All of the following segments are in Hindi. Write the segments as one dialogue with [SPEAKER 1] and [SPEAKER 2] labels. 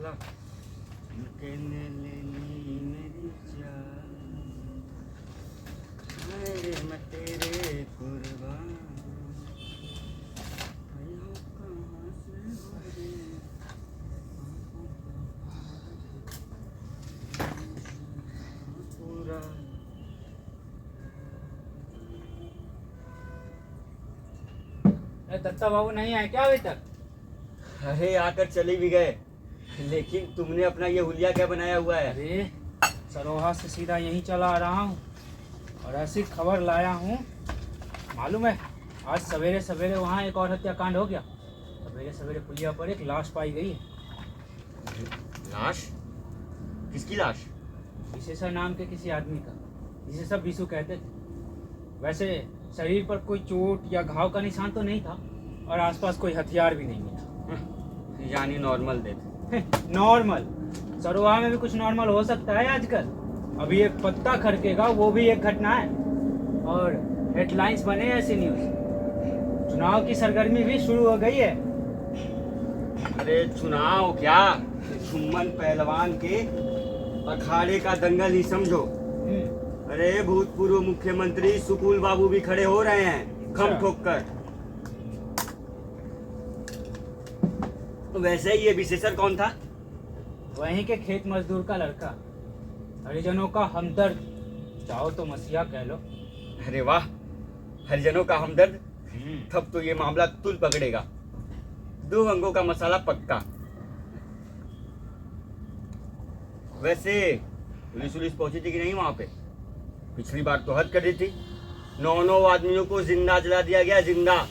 [SPEAKER 1] साला कहने लेनी मेरी जान, मेरे मैं तेरे कुर्बान, आया कहाँ से हो रे, पूरा
[SPEAKER 2] दत्ता बाबू नहीं आए क्या अभी तक?
[SPEAKER 1] अरे आकर चले भी गए, लेकिन तुमने अपना ये हुलिया क्या बनाया हुआ है?
[SPEAKER 2] अरे सरोहा से सीधा यहीं चला आ रहा हूँ और ऐसी खबर लाया हूँ। मालूम है आज सवेरे सवेरे वहाँ एक और हत्याकांड हो गया। सवेरे सवेरे पुलिया पर एक लाश पाई गई है।
[SPEAKER 1] लाश? किसकी लाश?
[SPEAKER 2] विशेषा नाम के किसी आदमी का, जिसे सब विशु कहते थे। वैसे शरीर पर कोई चोट या घाव का निशान तो नहीं था और आसपास कोई हथियार भी नहीं मिला।
[SPEAKER 1] यानी नॉर्मल डेथ।
[SPEAKER 2] नॉर्मल? सरोहा में भी कुछ नॉर्मल हो सकता है आजकल। अभी एक पत्ता खड़केगा वो भी एक घटना है और हेडलाइंस बने ऐसी न्यूज। चुनाव की सरगर्मी भी शुरू हो गई है।
[SPEAKER 1] अरे चुनाव क्या, झुम्मन पहलवान के अखाड़े का दंगल ही समझो। अरे भूतपूर्व मुख्यमंत्री सुकुल बाबू भी खड़े हो रहे हैं खम ठोक कर। वैसे ये विशेषण कौन था?
[SPEAKER 2] वहीं के खेत मजदूर का लड़का, हरिजनों का हमदर्द, चाहो तो मसीहा कह लो।
[SPEAKER 1] अरे वाह, हरिजनों का हमदर्द। तब तो ये मामला तुल पकड़ेगा। 2 अंगों का मसाला पक्का। वैसे पुलिस पहुंची थी कि नहीं वहां पे? पिछली बार तो हद कर दी थी, 9 आदमियों को जिंदा जला दिया गया, जिंदा।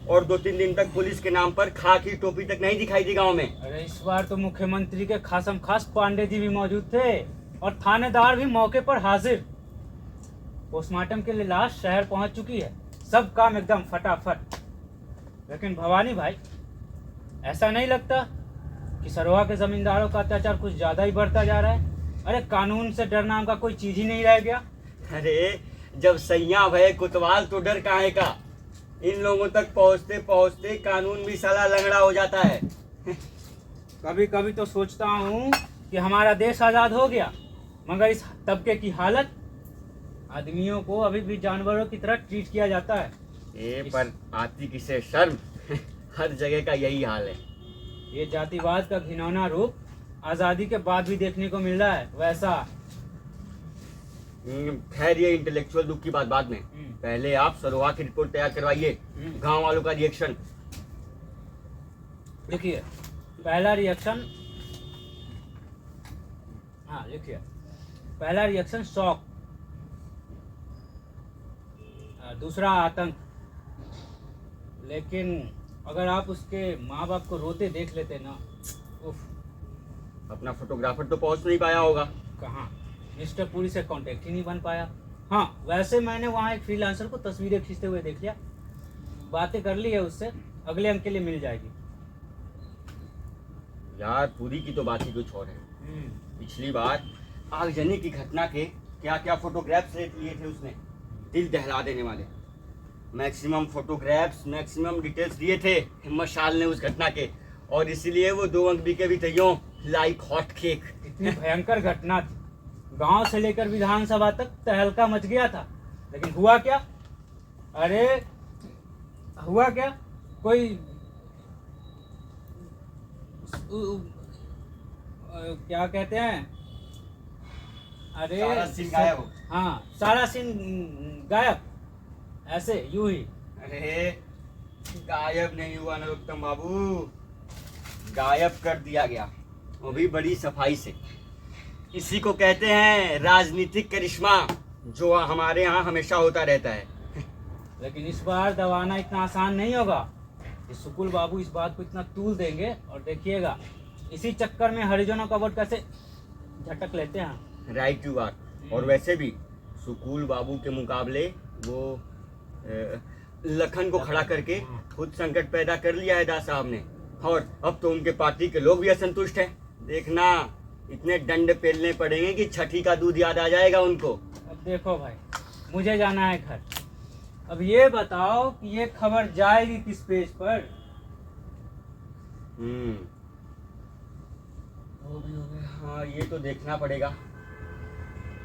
[SPEAKER 1] और 2-3 दिन तक पुलिस के नाम पर खाकी टोपी तक नहीं दिखाई दी गांव में।
[SPEAKER 2] अरे इस बार तो मुख्यमंत्री के खासम खास पांडे जी भी मौजूद थे और थानेदार भी मौके पर हाजिर। पोस्टमार्टम के लिए लाश शहर पहुंच चुकी है, सब काम एकदम फटाफट। लेकिन भवानी भाई, ऐसा नहीं लगता कि सरोहा के जमींदारों का अत्याचार कुछ ज्यादा ही बढ़ता जा रहा है? अरे कानून से डर नाम का कोई चीज ही नहीं रह गया।
[SPEAKER 1] अरे जब सैया भय कोतवाल तो डर काहे का। इन लोगों तक पहुंचते पहुंचते कानून भी साला लंगड़ा हो जाता है।
[SPEAKER 2] कभी कभी तो सोचता हूँ कि हमारा देश आजाद हो गया, मगर इस तबके की हालत, आदमियों को अभी भी जानवरों की तरह ट्रीट किया जाता है।
[SPEAKER 1] पर आती किसे शर्म। हर जगह का यही हाल है।
[SPEAKER 2] ये जातिवाद का घिनौना रूप आजादी के बाद भी देखने को मिल रहा है। वैसा
[SPEAKER 1] खैर ये इंटेलेक्चुअल दुख की बात बाद में, पहले आप सरोहा की रिपोर्ट तैयार करवाइए। गांव वालों का रिएक्शन
[SPEAKER 2] लिखिए। पहला रिएक्शन, हाँ लिखिए। पहला रिएक्शन शॉक, दूसरा आतंक। लेकिन अगर आप उसके माँ बाप को रोते देख लेते ना, उफ।
[SPEAKER 1] अपना फोटोग्राफर तो पहुंच नहीं पाया होगा।
[SPEAKER 2] कहाँ, मिस्टर पुरी से कांटेक्ट ही नहीं बन पाया। हाँ वैसे मैंने वहाँ एक फ्रीलांसर को तस्वीरें खींचते हुए देख लिया, बातें कर ली है उससे, अगले अंक के लिए मिल जाएगी।
[SPEAKER 1] यार पूरी की तो बात ही कुछ और है। पिछली बार आगजनी की घटना के क्या क्या फोटोग्राफ्स लिए थे उसने, दिल दहला देने वाले। मैक्सिमम फोटोग्राफ्स, मैक्सिमम डिटेल्स दिए थे मशाल ने उस घटना के, और इसीलिए वो 2 अंक बिके भी थे यूं लाइक हॉट केक।
[SPEAKER 2] इतनी भयंकर घटना थी, गांव से लेकर विधानसभा तक तहलका मच गया था। लेकिन हुआ क्या? अरे हुआ क्या, कोई क्या कहते हैं, अरे
[SPEAKER 1] सारा सीन गायब।
[SPEAKER 2] हाँ सारा सीन गायब, ऐसे यूं ही।
[SPEAKER 1] अरे गायब नहीं हुआ नरोत्तम बाबू, गायब कर दिया गया, वो भी बड़ी सफाई से। इसी को कहते हैं राजनीतिक करिश्मा, जो हमारे यहाँ हमेशा होता रहता है।
[SPEAKER 2] लेकिन इस बार दबाना इतना आसान नहीं होगा। ये सुकुल बाबू इस बात को इतना तूल देंगे और देखिएगा, इसी चक्कर में हरिजनों का वोट कैसे झटक लेते हैं।
[SPEAKER 1] Right you are. और वैसे भी सुकुल बाबू के मुकाबले वो लखन को खड़ा करके खुद संकट पैदा कर लिया है दास साहब ने, और अब तो उनके पार्टी के लोग भी असंतुष्ट हैं। देखना इतने डंड पेलने पड़ेंगे कि छठी का दूध याद आ जाएगा उनको।
[SPEAKER 2] अब देखो भाई, मुझे जाना है घर। अब ये बताओ कि ये खबर जाएगी किस पेज पर?
[SPEAKER 1] हो भी हो गया। हाँ, ये तो देखना पड़ेगा।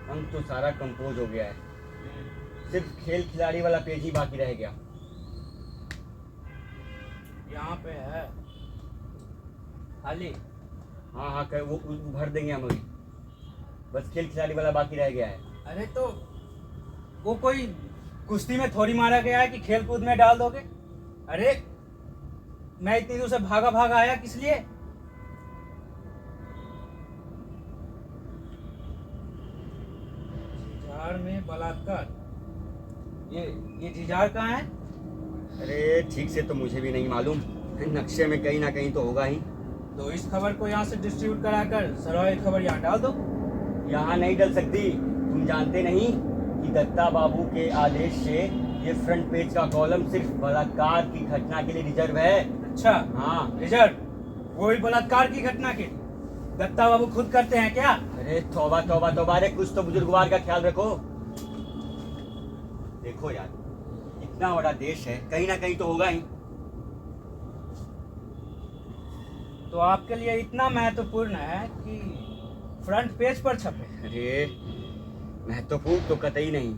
[SPEAKER 1] हम तो सारा कंपोज हो गया है, सिर्फ खेल खिलाड़ी वाला पेज ही बाकी रह गया।
[SPEAKER 2] यहाँ पे है खाली।
[SPEAKER 1] हाँ हाँ, वो भर देंगे हम अभी। बस खेल खिलाड़ी वाला बाकी रह गया है।
[SPEAKER 2] अरे तो वो कोई कुश्ती में थोड़ी मारा गया है कि खेल कूद में डाल दोगे। अरे मैं इतनी दूर से भागा भागा आया किस लिए। जिजार में बलात्कार, ये जिजार कहाँ है।
[SPEAKER 1] अरे ठीक से तो मुझे भी नहीं मालूम, नक्शे में कहीं ना कहीं तो होगा ही।
[SPEAKER 2] तो इस खबर को यहाँ से डिस्ट्रीब्यूट कराकर सराय खबर यहाँ डाल दो।
[SPEAKER 1] यहाँ नहीं डल सकती, तुम जानते नहीं कि दत्ता बाबू के आदेश से ये फ्रंट पेज का कॉलम सिर्फ बलात्कार की घटना के लिए रिजर्व है।
[SPEAKER 2] अच्छा,
[SPEAKER 1] हाँ,
[SPEAKER 2] रिजर्व वो भी बलात्कार की घटना के। दत्ता बाबू खुद करते हैं क्या।
[SPEAKER 1] अरे तौबा तौबा तौबा, अरे कुछ तो बुजुर्गवार का ख्याल रखो। देखो यार, इतना बड़ा देश है, कहीं ना कहीं तो होगा ही।
[SPEAKER 2] तो आपके लिए इतना महत्वपूर्ण है कि फ्रंट पेज पर छपे।
[SPEAKER 1] अरे महत्वपूर्ण तो कतई नहीं,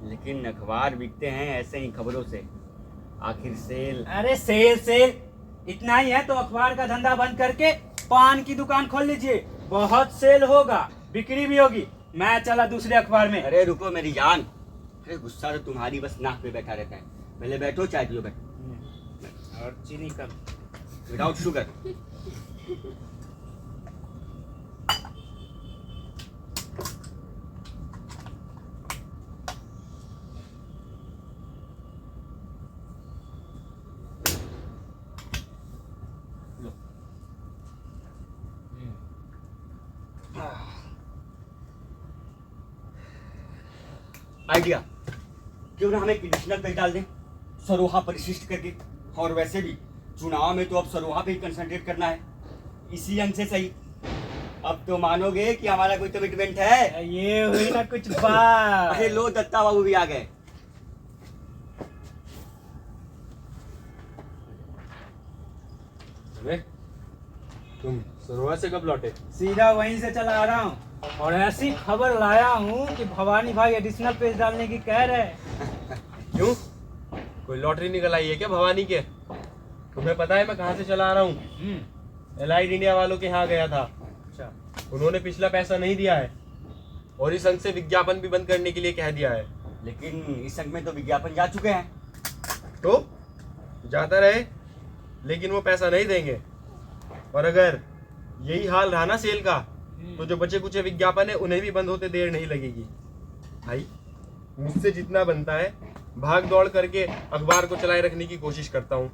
[SPEAKER 1] लेकिन अखबार बिकते हैं ऐसे ही खबरों से। आखिर सेल।
[SPEAKER 2] अरे सेल इतना ही है तो अखबार का धंधा बंद करके पान की दुकान खोल लीजिए, बहुत सेल होगा, बिक्री भी होगी। मैं चला दूसरे अखबार में।
[SPEAKER 1] अरे रुको मेरी जान, अरे गुस्सा तो तुम्हारी बस नाक पे बैठा रहता है। पहले बैठो, चाय पियो, बैठो।
[SPEAKER 2] और चीनी कम,
[SPEAKER 1] विदाउट शुगर। आइडिया, क्यों ना हम एक एडिशनल पेज डाल दें, सरोहा परिशिष्ट करके। और वैसे भी चुनाव में तो अब सरोहा पे ही कंसंट्रेट करना है, इसी अंक से सही। अब तो मानोगे कि हमारा कोई कमिटमेंट है।
[SPEAKER 2] ये हुई ना कुछ बात।
[SPEAKER 1] अरे लो, दत्ता बाबू भी आ गए।
[SPEAKER 3] अबे तुम सरोवर से कब लौटे?
[SPEAKER 2] सीधा वहीं से चला आ रहा हूँ और ऐसी खबर लाया हूँ कि भवानी भाई एडिशनल पेज डालने की कह रहे हैं।
[SPEAKER 3] क्यों, कोई लॉटरी निकल आई है क्या भवानी के? तुम्हें पता है मैं कहाँ से चला आ रहा हूँ? एलाइड इंडिया वालों के यहाँ गया था।
[SPEAKER 2] अच्छा,
[SPEAKER 3] उन्होंने पिछला पैसा नहीं दिया है और इस अंक से विज्ञापन भी बंद करने के लिए कह दिया है।
[SPEAKER 1] लेकिन इस अंक में तो विज्ञापन जा चुके हैं।
[SPEAKER 3] तो जाता रहे, लेकिन वो पैसा नहीं देंगे। और अगर यही हाल रहा ना सेल का, तो जो बचे कुचे विज्ञापन है उन्हें भी बंद होते देर नहीं लगेगी। भाई मुझसे जितना बनता है भाग दौड़ करके अखबार को चलाए रखने की कोशिश करता हूँ।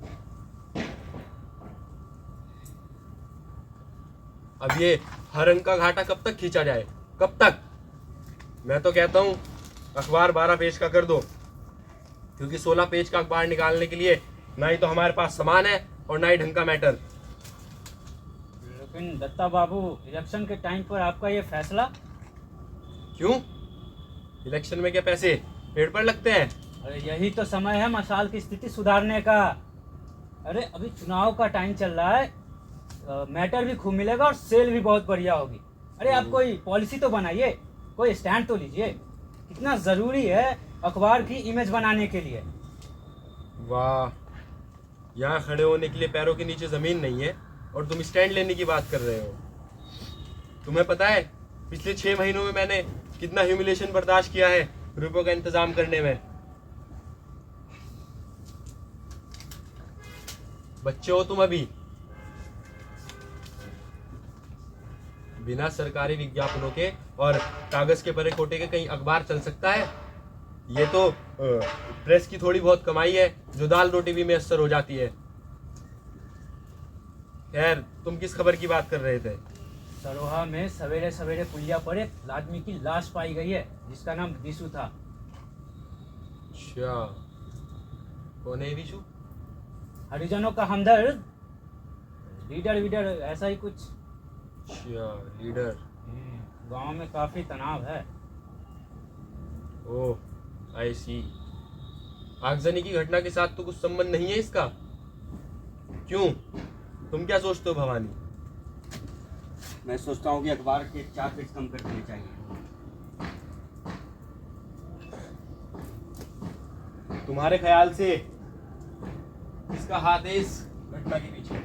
[SPEAKER 3] अब ये हर अंक का घाटा कब तक खींचा जाए, कब तक? मैं तो कहता हूँ अखबार 12 पेज का कर दो, क्योंकि 16 पेज का अखबार निकालने के लिए ना ही तो हमारे पास सामान है और ना ही ढंग का मैटर।
[SPEAKER 2] लेकिन दत्ता बाबू, इलेक्शन के टाइम पर आपका ये फैसला
[SPEAKER 3] क्यों? इलेक्शन में क्या पैसे पेड़ पर लगते हैं?
[SPEAKER 2] अरे यही तो समय है मशाल की स्थिति सुधारने का। अरे अभी चुनाव का टाइम चल रहा है, मैटर भी खूब मिलेगा और सेल भी बहुत बढ़िया होगी। अरे आप कोई पॉलिसी तो बनाइए, कोई स्टैंड तो लीजिए। कितना जरूरी है अखबार की इमेज बनाने के लिए।
[SPEAKER 3] वाह, यहाँ खड़े होने के लिए पैरों के नीचे जमीन नहीं है और तुम स्टैंड लेने की बात कर रहे हो। तुम्हें पता है पिछले 6 महीनों में मैंने कितना ह्यूमिलेशन बर्दाश्त किया है रुपयों का इंतजाम करने में। बच्चे हो तुम अभी। बिना सरकारी विज्ञापनों के और कागज के परे खोटे के कहीं अखबार चल सकता है? ये तो प्रेस की थोड़ी बहुत कमाई है जो दाल रोटी भी मैसर हो जाती है। खैर, तुम किस खबर की बात कर रहे थे?
[SPEAKER 2] सरोहा में सवेरे सवेरे पुलिया पर एक आदमी की लाश पाई गई है जिसका नाम दिशु था।
[SPEAKER 3] अच्छा, कौन है दिशु?
[SPEAKER 2] हरिजनों का हमदर्द, लीडर वीडर ऐसा ही कुछ।
[SPEAKER 3] अच्छा, लीडर।
[SPEAKER 2] गांव में काफी तनाव है।
[SPEAKER 3] ओह, आई सी। आगजनी की घटना के साथ तो कुछ संबंध नहीं है इसका? क्यों, तुम क्या सोचते हो भवानी?
[SPEAKER 1] मैं सोचता हूँ कि अखबार के 4 पेज कम कर देने चाहिए।
[SPEAKER 3] तुम्हारे ख्याल से किसका हाथ है इस घटना के पीछे?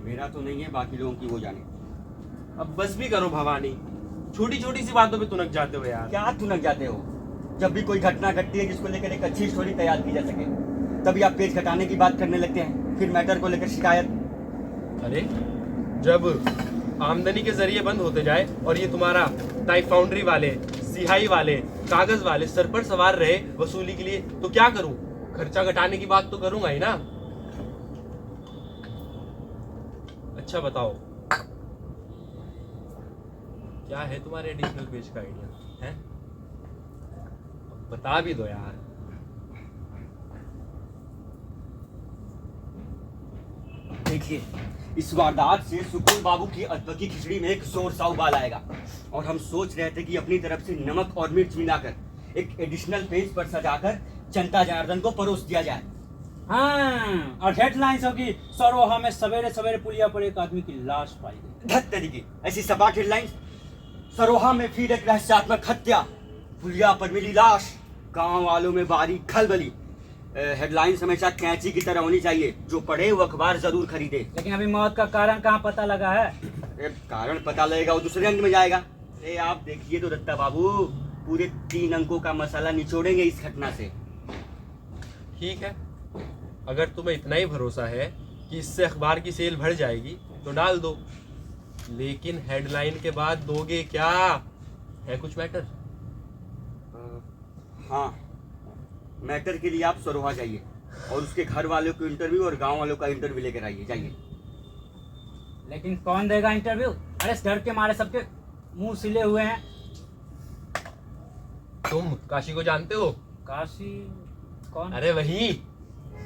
[SPEAKER 1] मेरा तो नहीं है, बाकी लोगों की वो जाने।
[SPEAKER 3] अब बस भी करो भवानी, छोटी छोटी सी बातों पे तुनक जाते हो यार।
[SPEAKER 1] क्या तुनक जाते हो? जब भी कोई घटना घटती है जिसको लेकर एक अच्छी स्टोरी तैयार की जा सके, तभी आप पेज घटाने की बात करने लगते हैं, फिर मैटर को लेकर शिकायत।
[SPEAKER 3] अरे जब आमदनी के जरिए बंद होते जाए और ये तुम्हारा टाइप फाउंड्री वाले, सिहाई वाले, कागज वाले सर पर सवार रहे वसूली के लिए, तो क्या करूं? खर्चा घटाने की बात तो करूंगा ही ना। अच्छा बताओ, क्या है तुम्हारे एडिशनल पेज का आइडिया है? बता भी दो यार।
[SPEAKER 1] देखिए, इस वारदात से सुकुल बाबू की अदबकी खिचड़ी में एक जोर सा उबाल आएगा, और हम सोच रहे थे कि अपनी तरफ से नमक और मिर्च मिलाकर एक एडिशनल पेज पर सजाकर जनता जनार्दन को परोस दिया जाए।
[SPEAKER 2] हाँ, और हेडलाइंस होगी सरोहा में सवेरे सवेरे पुलिया पर एक आदमी की लाश पाई गई।
[SPEAKER 1] धत तरीके ऐसी सपाट हेडलाइंस। सरोहा में फिर एक रहस्यात्मक हत्या, पुलिया पर मिली लाश, गांव वालों में भारी खलबली। हेडलाइंस हमेशा कैंची की तरह होनी चाहिए, जो पढ़े वो अखबार जरूर खरीदे।
[SPEAKER 2] लेकिन अभी मौत का कारण कहाँ पता लगा है?
[SPEAKER 1] अरे कारण पता लगेगा वो दूसरे अंक में जाएगा। अरे आप देखिए तो दत्ता बाबू, पूरे 3 अंकों का मसाला निचोड़ेंगे इस घटना से।
[SPEAKER 3] ठीक है, अगर तुम्हें इतना ही भरोसा है कि इससे अखबार की सेल बढ़ जाएगी तो डाल दो, लेकिन हेडलाइन के बाद दोगे क्या? है कुछ मैटर?
[SPEAKER 1] हाँ, मैटर के लिए आप सरोहा जाइए और उसके घर वालों को इंटरव्यू और गांव वालों का इंटरव्यू लेकर आइए। जाइए।
[SPEAKER 2] लेकिन कौन देगा इंटरव्यू? अरे इस डर के मारे सबके मुंह सिले हुए हैं।
[SPEAKER 3] तुम काशी को जानते हो?
[SPEAKER 2] काशी? कौन?
[SPEAKER 3] अरे वही,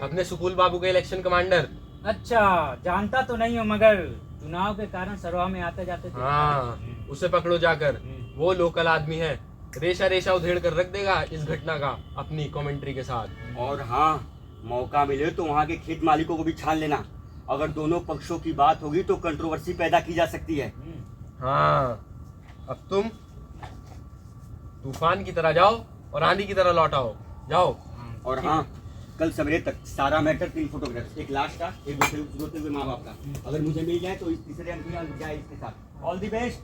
[SPEAKER 3] अपने सुकुल बाबू के इलेक्शन कमांडर।
[SPEAKER 2] अच्छा, जानता तो नहीं हूँ, मगर चुनाव के कारण सरोहा में आते जाते थे।
[SPEAKER 3] हाँ, उसे पकड़ो जाकर, वो लोकल आदमी है, रेशा रेशा उधेड़ कर रख देगा इस घटना का अपनी कमेंट्री के साथ।
[SPEAKER 1] और हाँ, मौका मिले तो वहाँ के खेत मालिकों को भी छान लेना। अगर दोनों पक्षों की बात होगी तो कंट्रोवर्सी पैदा की जा सकती है।
[SPEAKER 3] हाँ, अब तुम तूफान की तरह जाओ और आंधी की तरह लौट आओ। जाओ।
[SPEAKER 1] और हाँ, कल सवेरे तक सारा मैटर 3 फोटोग्राफ्स, एक लाश का, एक रोते हुए माँ बाप का, अगर मुझे मिल जाए तो इस तीसरे अंक में जाए इसके साथ। All the best.